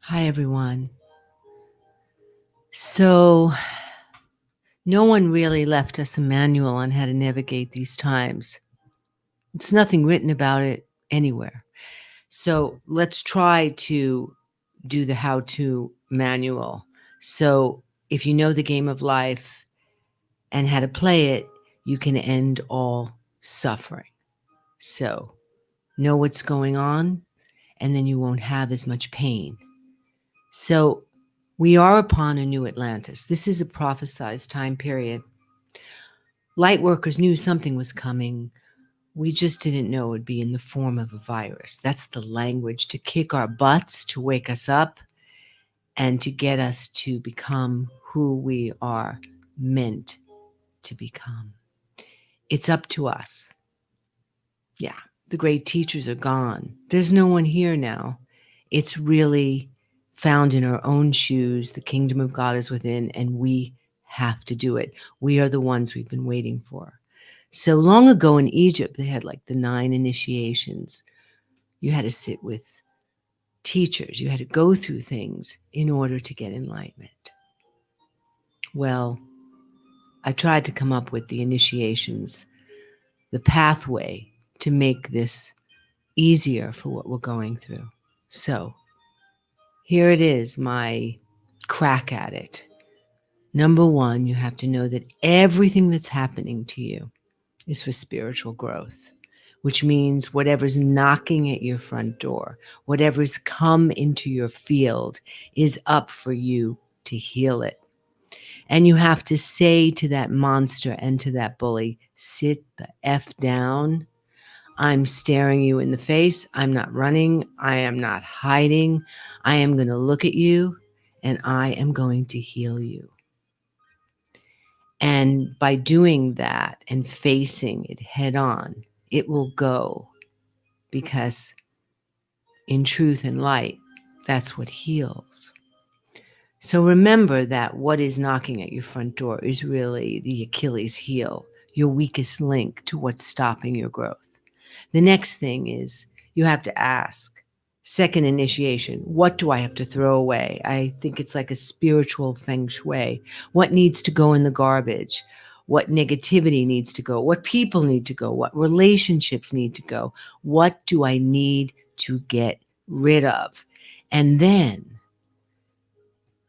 Hi, everyone. So, no one really left us a manual on how to navigate these times. It's nothing written about it anywhere. So, let's try to do the how to manual. So, if you know the game of life and how to play it, you can end all suffering. So, know what's going on, and then you won't have as much pain. So, we are upon a new Atlantis. This is a prophesized time period. Lightworkers knew something was coming. We just didn't know it would be in the form of a virus. That's the language to kick our butts, to wake us up, and to get us to become who we are meant to become. It's up to us. Yeah, the great teachers are gone. There's no one here now. It's really found in our own shoes. The kingdom of God is within, and we have to do it. We are the ones we've been waiting for. So long ago in Egypt, they had like the 9 initiations. You had to sit with teachers, you had to go through things in order to get enlightenment. Well, I tried to come up with the initiations, the pathway to make this easier for what we're going through. So here it is, my crack at it. Number one, you have to know that everything that's happening to you is for spiritual growth, which means whatever's knocking at your front door, whatever's come into your field is up for you to heal it. And you have to say to that monster and to that bully, sit the F down. I'm staring you in the face. I'm not running. I am not hiding. I am going to look at you and I am going to heal you. And by doing that and facing it head on, it will go, because in truth and light, that's what heals. So remember that what is knocking at your front door is really the Achilles heel, your weakest link to what's stopping your growth. The next thing is you have to ask. Second initiation, what do I have to throw away? I think it's like a spiritual feng shui. What needs to go in the garbage? What negativity needs to go? What people need to go? What relationships need to go? What do I need to get rid of? And then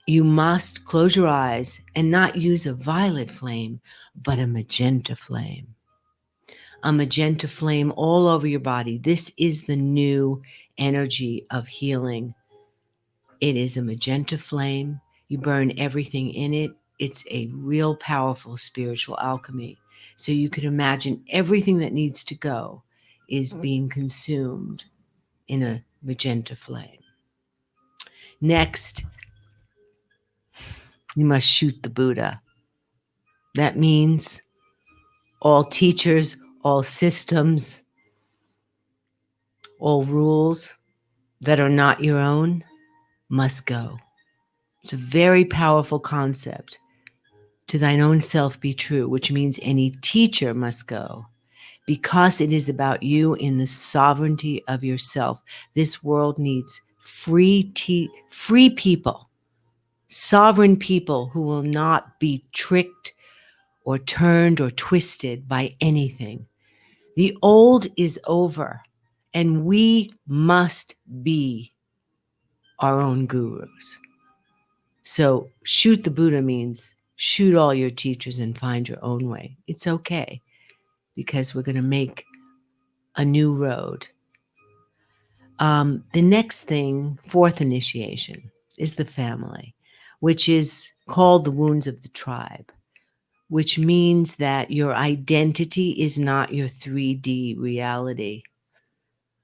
you must close your eyes and not use a violet flame, but a magenta flame. A magenta flame all over your body. This is the new energy of healing. It is a magenta flame. You burn everything in it. It's a real powerful spiritual alchemy. So you could imagine everything that needs to go is being consumed in a magenta flame. Next, you must shoot the Buddha. That means all teachers, all systems, all rules that are not your own must go. It's a very powerful concept. To thine own self be true, which means any teacher must go, because it is about you in the sovereignty of yourself. This world needs free people, sovereign people who will not be tricked or turned or twisted by anything. The old is over, and we must be our own gurus. So shoot the Buddha means shoot all your teachers and find your own way. It's okay, because we're going to make a new road. The next thing, fourth initiation, is the family, which is called the wounds of the tribe, which means that your identity is not your 3D reality.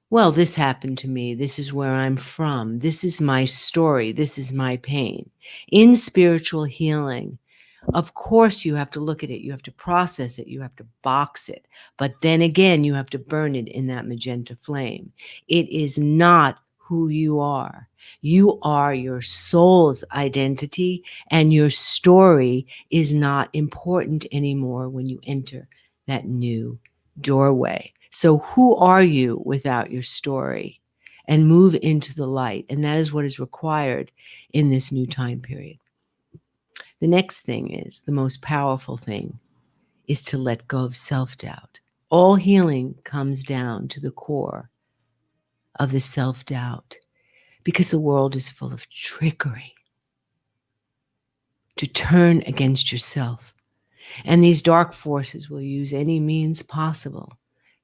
Well, this happened to me. This is where I'm from. This is my story. This is my pain. In spiritual healing, of course, you have to look at it. You have to process it. You have to box it. But then again, you have to burn it in that magenta flame. It is not who you are. You are your soul's identity, and your story is not important anymore when you enter that new doorway. So who are you without your story? and move into the light. And that is what is required in this new time period. The next thing is, the most powerful thing, is to let go of self-doubt. All healing comes down to the core of the self-doubt, because the world is full of trickery to turn against yourself. And these dark forces will use any means possible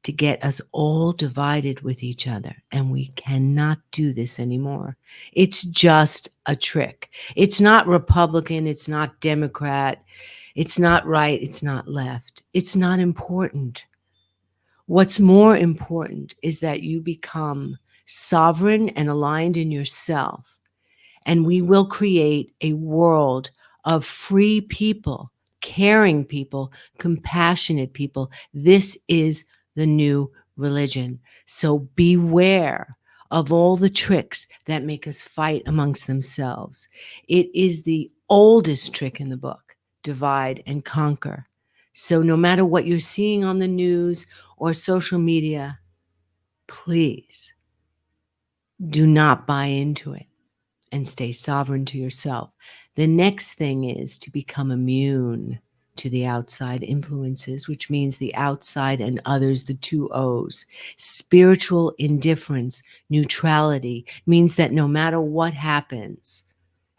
to get us all divided with each other. And we cannot do this anymore. It's just a trick. It's not Republican. It's not Democrat. It's not right. It's not left. It's not important. What's more important is that you become sovereign and aligned in yourself. And we will create a world of free people, caring people, compassionate people. This is the new religion. So beware of all the tricks that make us fight amongst themselves. It is the oldest trick in the book, divide and conquer. So no matter what you're seeing on the news or social media, please do not buy into it and stay sovereign to yourself. The next thing is to become immune to the outside influences, which means the outside and others, the two O's. Spiritual indifference, neutrality, means that no matter what happens,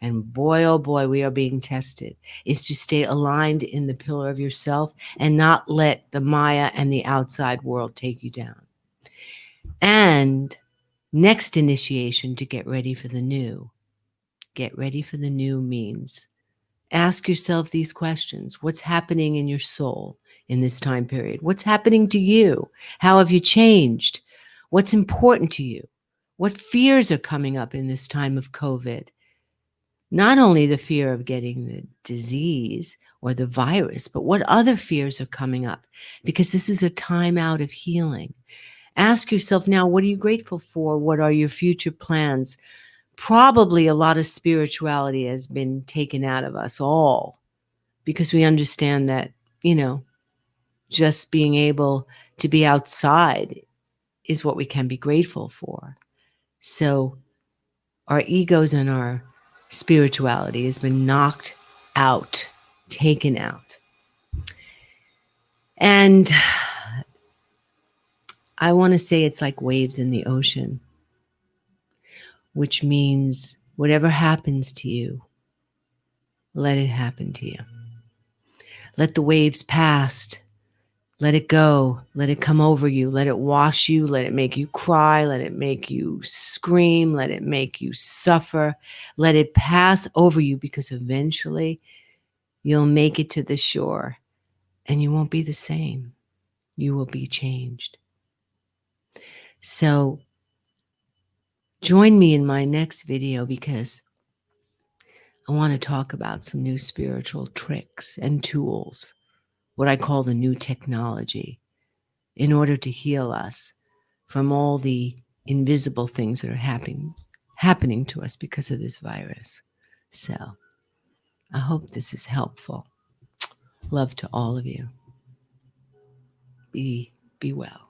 and boy, oh boy, we are being tested, is to stay aligned in the pillar of yourself and not let the Maya and the outside world take you down. And next initiation to get ready for the new. Get ready for the new means ask yourself these questions. What's happening in your soul in this time period? What's happening to you? How have you changed? What's important to you? What fears are coming up in this time of COVID? Not only the fear of getting the disease or the virus, but what other fears are coming up? Because this is a time out of healing. Ask yourself now, what are you grateful for? What are your future plans? Probably a lot of spirituality has been taken out of us all because we understand that, just being able to be outside is what we can be grateful for. So our egos and our spirituality has been knocked out, taken out. And I want to say it's like waves in the ocean, which means whatever happens to you, let it happen to you. Let the waves pass. Let it go. Let it come over you. Let it wash you. Let it make you cry. Let it make you scream. Let it make you suffer. Let it pass over you, because eventually you'll make it to the shore and you won't be the same. You will be changed. So join me in my next video, because I want to talk about some new spiritual tricks and tools, what I call the new technology, in order to heal us from all the invisible things that are happening to us because of this virus. So I hope this is helpful. Love to all of you. Be well.